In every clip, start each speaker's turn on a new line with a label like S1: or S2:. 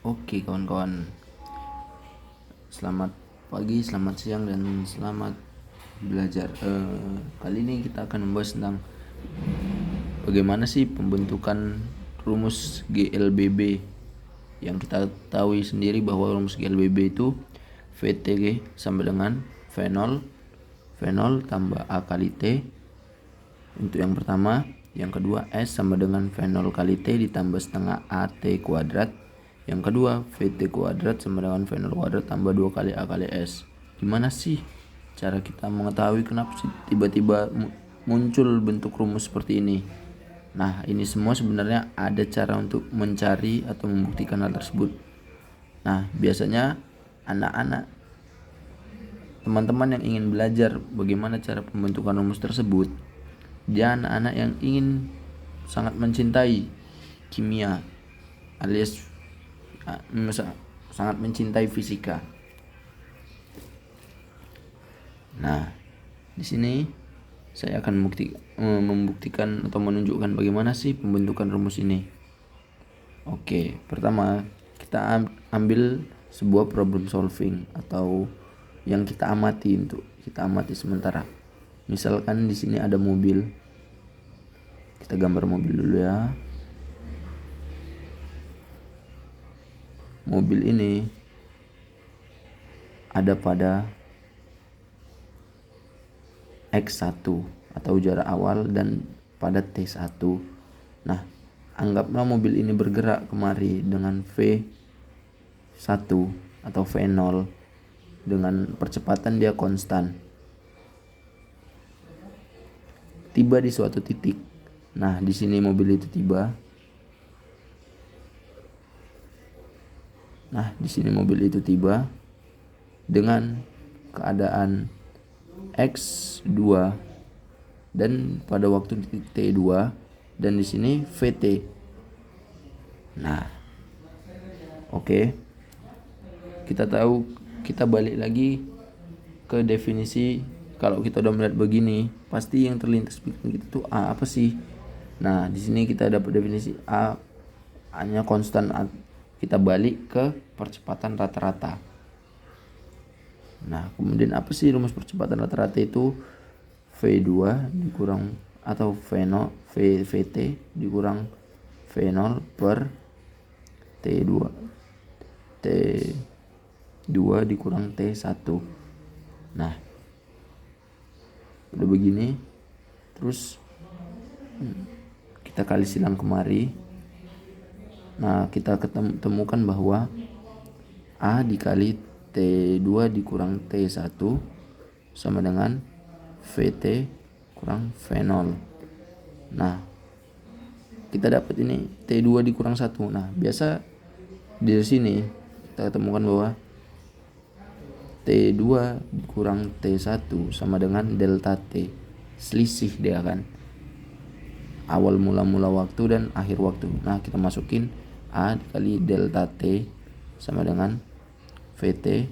S1: Oke kawan-kawan, selamat pagi, selamat siang, dan selamat belajar. Kali ini kita akan membahas tentang bagaimana sih pembentukan rumus GLBB. Yang kita tahu sendiri bahwa rumus GLBB itu VT sama dengan V0 tambah A kali T untuk yang pertama. Yang kedua, S sama dengan V0 kali T ditambah setengah AT kuadrat. Yang kedua, VT kuadrat sama dengan V0 kuadrat tambah 2 kali A kali S. Gimana sih cara kita mengetahui kenapa sih tiba-tiba muncul bentuk rumus seperti ini? Nah, ini semua sebenarnya ada cara untuk mencari atau membuktikan hal tersebut. Nah, biasanya anak-anak, teman-teman yang ingin belajar bagaimana cara pembentukan rumus tersebut, dia anak-anak yang ingin sangat mencintai kimia alias sangat mencintai fisika. Nah, di sini saya akan membuktikan atau menunjukkan bagaimana sih pembentukan rumus ini. Oke, pertama kita ambil sebuah problem solving atau yang kita amati sementara. Misalkan di sini ada mobil. Kita gambar mobil dulu ya. Mobil ini ada pada X1 atau jarak awal dan pada T1. Nah, anggaplah mobil ini bergerak kemari dengan V1 atau V0 dengan percepatan dia konstan. Tiba di suatu titik. Nah, di sini mobil itu tiba. Dengan keadaan X2 dan pada waktu T2 dan di sini VT. Nah, oke. Kita balik lagi ke definisi. Kalau kita udah melihat begini, pasti yang terlintas pikiran kita tuh A apa sih? Nah, di sini kita dapat definisi A-nya konstan. Kita balik ke percepatan rata-rata. Nah, kemudian apa sih rumus percepatan rata-rata itu? V2 dikurang atau VT dikurang V0 per T2 dikurang T1. Nah, udah begini, terus kita kali silang kemari. Nah, kita temukan bahwa A dikali T2 dikurang T1 sama dengan VT kurang V0. Nah, kita dapat ini T2 dikurang 1. Nah, biasa di sini kita temukan bahwa T2 dikurang T1 sama dengan delta T. Selisih dia kan. Awal mula waktu dan akhir waktu. Nah, kita masukin A dikali delta T sama dengan VT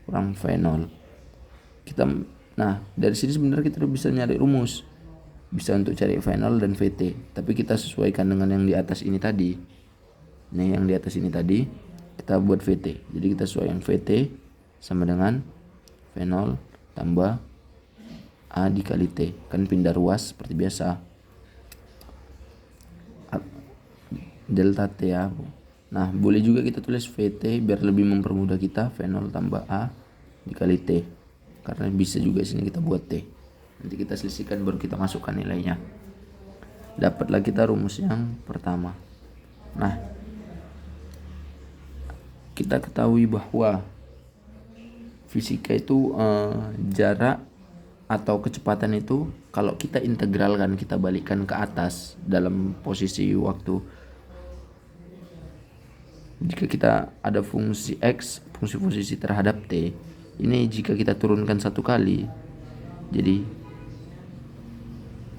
S1: kurang V0. Nah, dari sini sebenarnya kita bisa nyari rumus. Bisa untuk cari V0 dan VT. Tapi kita sesuaikan dengan yang di atas ini tadi. Nih, yang di atas ini tadi kita buat VT. Jadi kita sesuaikan VT sama dengan V0 tambah A dikali T. Kan pindah ruas seperti biasa. Delta T ya. Nah, boleh juga kita tulis VT biar lebih mempermudah kita. V0 tambah A dikali T. Karena bisa juga sini kita buat T. Nanti kita selisihkan baru kita masukkan nilainya. Dapatlah kita rumus yang pertama. Nah, kita ketahui bahwa fisika itu jarak atau kecepatan itu kalau kita integralkan, kita balikkan ke atas dalam posisi waktu. Jika kita ada fungsi X, fungsi posisi terhadap T, ini jika kita turunkan satu kali, jadi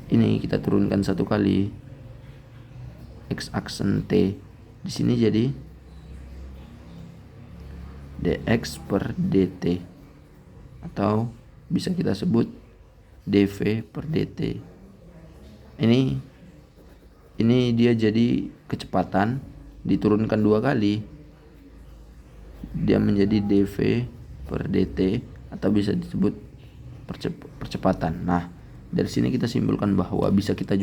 S1: ini kita turunkan satu kali X aksen T, di sini jadi dx per dt atau bisa kita sebut dv per dt. Ini dia jadi kecepatan diturunkan 2 kali. dia menjadi dV per dt atau bisa disebut percepatan. Nah, dari sini kita simpulkan bahwa bisa kita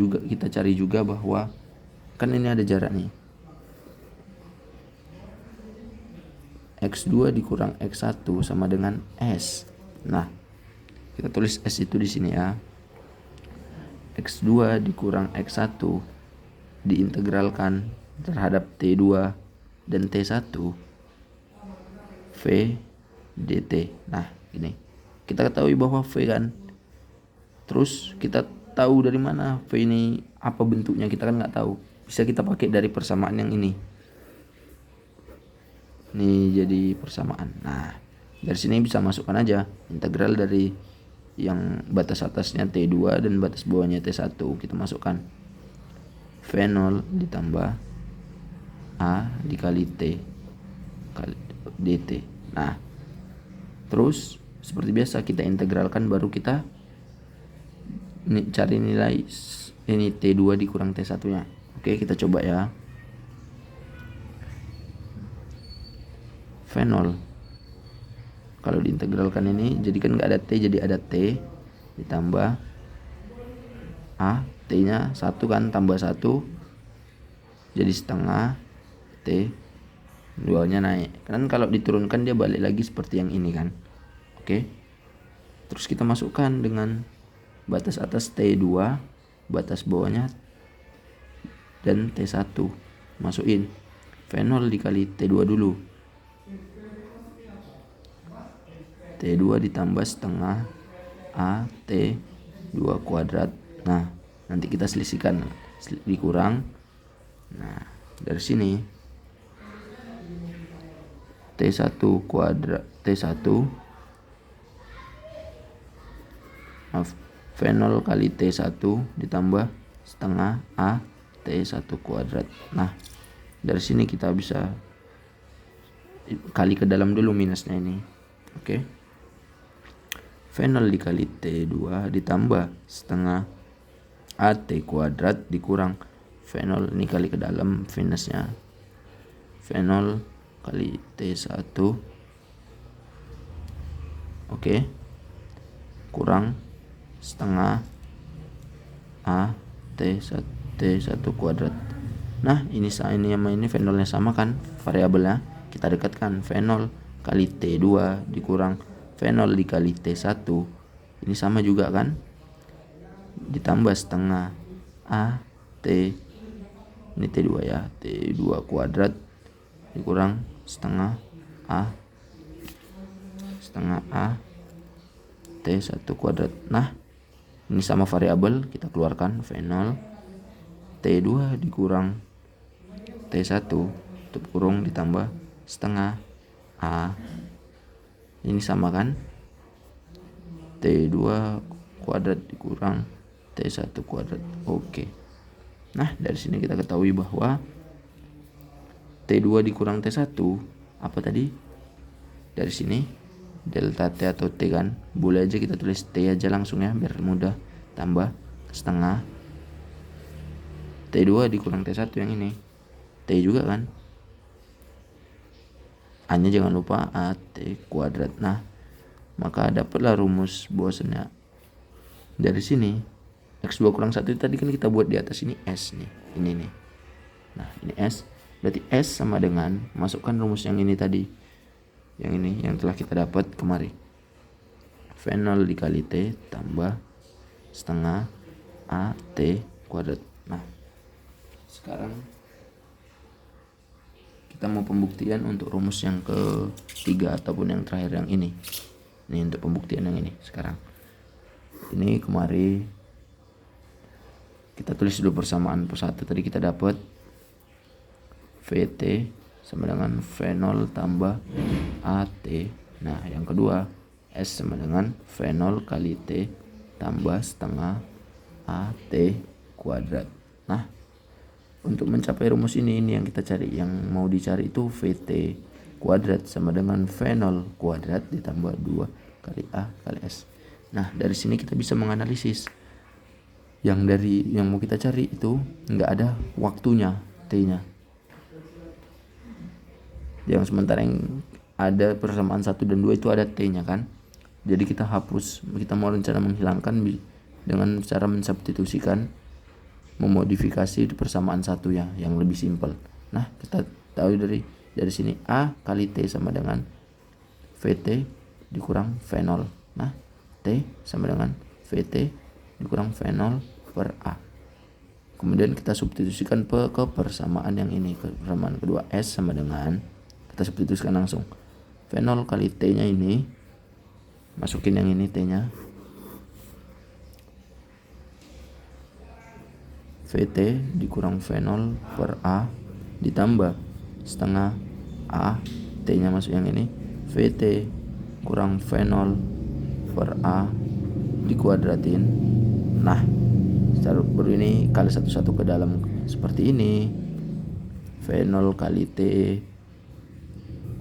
S1: cari juga bahwa kan ini ada jarak nih. X2 dikurang X1 sama dengan S. Nah, kita tulis S itu di sini ya. X2 dikurang X1 diintegralkan terhadap T2 dan T1 V dt. Nah, ini kita ketahui bahwa V kan. Terus kita tahu dari mana V ini apa bentuknya, kita kan nggak tahu. Bisa kita pakai dari persamaan yang ini. Ini jadi persamaan. Nah, dari sini bisa masukkan aja integral dari yang batas atasnya T2 dan batas bawahnya T1. Kita masukkan V0 ditambah A dikali T kali dt. Nah, terus seperti biasa kita integralkan, baru kita cari nilai ini T2 dikurang T1 nya. Oke, kita coba ya. V0 kalau diintegralkan ini jadi kan nggak ada T, jadi ada T ditambah A, T nya 1 kan, tambah 1 jadi setengah T, 2 nya naik kan. Kalau diturunkan dia balik lagi seperti yang ini kan. Oke, terus kita masukkan dengan batas atas T2, batas bawahnya dan T1. Masukin V0 dikali T2 dulu. T2 ditambah setengah A T2 kuadrat. Nah, nanti kita selisihkan, dikurang. Nah, dari sini T1 kuadrat T1 V0 kali T1 ditambah setengah A T1 kuadrat. Nah, dari sini kita bisa kali ke dalam dulu minusnya ini. Oke. V0 dikali T2 ditambah setengah AT kuadrat dikurang V0 ini kali ke dalam minusnya. V0 kali T1 oke, kurang setengah A T1 kuadrat. Nah, ini sama ini V0 nya sama kan, variabelnya kita dekatkan. V0 kali T2 dikurang V0 dikali T1 ini sama juga kan, ditambah setengah A T ini T2 ya, T2 kuadrat dikurang setengah A T1 kuadrat. Nah, ini sama variabel, kita keluarkan V0 T2 dikurang T1 tutup kurung ditambah setengah A ini sama kan, T2 kuadrat dikurang T1 kuadrat. Oke. Nah, dari sini kita ketahui bahwa T2 dikurang T1 apa tadi? Dari sini delta T atau T kan, boleh aja kita tulis T aja langsung ya biar mudah. Tambah setengah T2 dikurang T1 yang ini, T juga kan, A nya jangan lupa AT kuadrat. Nah, maka dapatlah rumus bahwasannya dari sini X2 kurang 1 tadi kan kita buat di atas ini S nih, ini nih. Nah, ini S, berarti S sama dengan, masukkan rumus yang ini tadi, yang ini yang telah kita dapat kemarin, V0 dikali T tambah setengah AT kuadrat. Nah, sekarang kita mau pembuktian untuk rumus yang ketiga ataupun yang terakhir yang ini. Ini untuk pembuktian yang ini sekarang. Ini kemarin kita tulis dulu persamaan persatu. Tadi kita dapat VT sama dengan V0 tambah AT. Nah, yang kedua S sama dengan V0 kali T tambah setengah AT kuadrat. Nah, untuk mencapai rumus ini yang kita cari, yang mau dicari itu VT kuadrat sama dengan V0 kuadrat ditambah 2 kali A kali S. Nah, dari sini kita bisa menganalisis yang mau kita cari itu nggak ada waktunya T-nya. Yang sementara yang ada persamaan 1 dan 2 itu ada T-nya kan. Jadi kita hapus, kita mau rencana menghilangkan dengan cara mensubstitusikan, memodifikasi persamaan 1 ya, yang lebih simpel. Nah, kita tahu dari sini A kali T sama dengan VT dikurang V0. Nah, T sama dengan VT dikurang V0 per A. Kemudian kita substitusikan ke persamaan yang ini, ke persamaan kedua, S sama dengan, kita substitusikan langsung V0 kali T-nya ini, masukin yang ini T-nya, VT dikurang V0 per A ditambah setengah A, T-nya masuk yang ini, VT kurang V0 per A dikuadratin. Nah, secara baru ini kali satu-satu ke dalam seperti ini. V0 kali T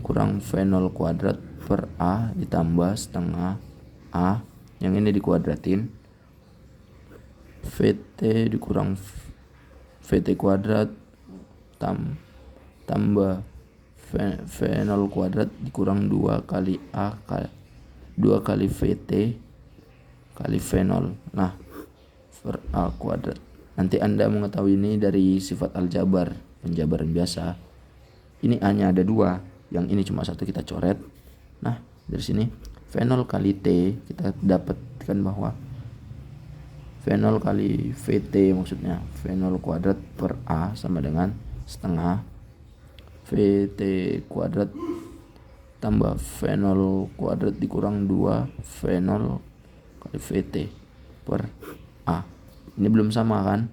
S1: kurang V0 kuadrat per A ditambah setengah A, yang ini dikuadratin, VT dikurang VT kuadrat tambah V0 kuadrat dikurang 2 kali A 2 kali VT kali V0. Nah, per A kuadrat. Nanti Anda mengetahui ini dari sifat aljabar, penjabaran biasa. Ini A-nya ada 2, yang ini cuma 1, kita coret. Nah, dari sini V0 kali T, kita dapatkan bahwa V0 kali VT, maksudnya V0 kuadrat per A sama dengan setengah VT kuadrat tambah V0 kuadrat dikurang 2 V0 kali VT per A. Ini belum sama kan?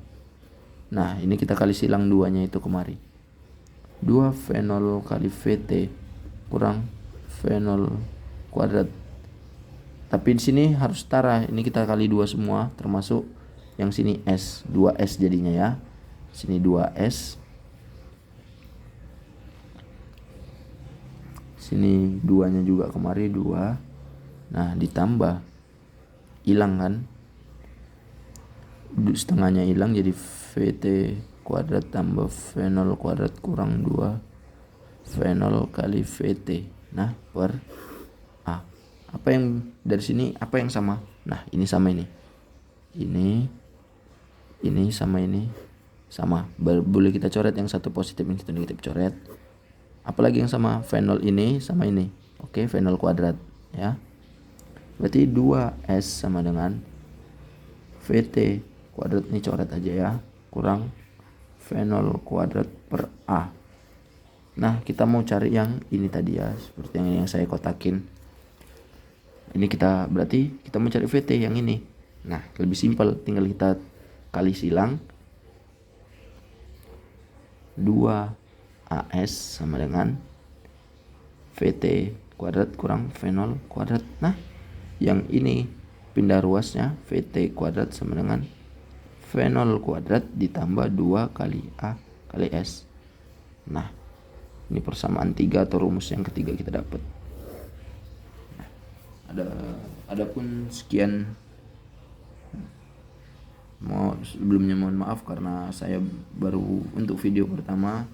S1: Nah, ini kita kali silang 2-nya itu kemari. 2 V0 kali VT kurang V0 kuadrat. Tapi di sini harus setara. Ini kita kali 2 semua, termasuk yang sini S. 2S jadinya ya. Sini 2S. Sini 2-nya juga kemari 2. Nah, ditambah, hilang kan? Setengahnya hilang, jadi VT kuadrat tambah V0 kuadrat kurang 2 V0 kali VT. Nah, per A. Apa yang dari sini, apa yang sama? Nah, ini sama ini. Ini sama ini. Sama. Boleh kita coret yang satu positif, yang satu negatif, coret. Apalagi yang sama? V0 ini sama ini. Oke, V0 kuadrat ya. Berarti 2S sama dengan VT kuadrat, ini coret aja ya, kurang V0 kuadrat per A. Nah, kita mau cari yang ini tadi ya, seperti yang saya kotakin. Ini kita berarti kita mau cari VT yang ini. Nah, lebih simpel, tinggal kita kali silang 2AS sama dengan VT kuadrat kurang V0 kuadrat. Nah, yang ini pindah ruasnya, VT kuadrat sama dengan V0 kuadrat ditambah 2 kali A kali S. Nah, ini persamaan 3 atau rumus yang ketiga kita dapat. Adapun sekian, sebelumnya mohon maaf karena saya baru untuk video pertama.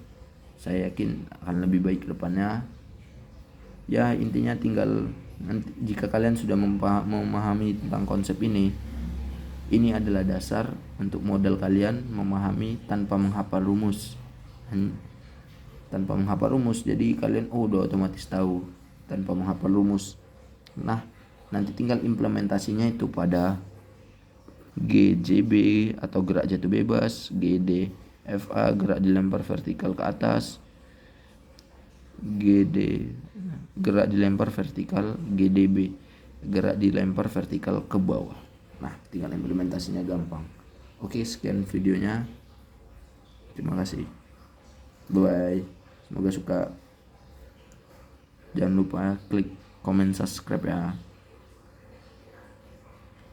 S1: Saya yakin akan lebih baik ke depannya. Ya, intinya tinggal nanti jika kalian sudah memahami tentang konsep ini adalah dasar untuk modal kalian memahami tanpa menghafal rumus. Tanpa menghafal rumus, jadi kalian udah otomatis tahu tanpa menghafal rumus. Nah, nanti tinggal implementasinya itu pada GJB atau gerak jatuh bebas, GDFA gerak dilempar vertikal ke atas, GD gerak dilempar vertikal, GDB gerak dilempar vertikal ke bawah. Nah, tinggal implementasinya gampang. Oke, sekian videonya. Terima kasih. Bye. Semoga suka. Jangan lupa klik komen subscribe ya.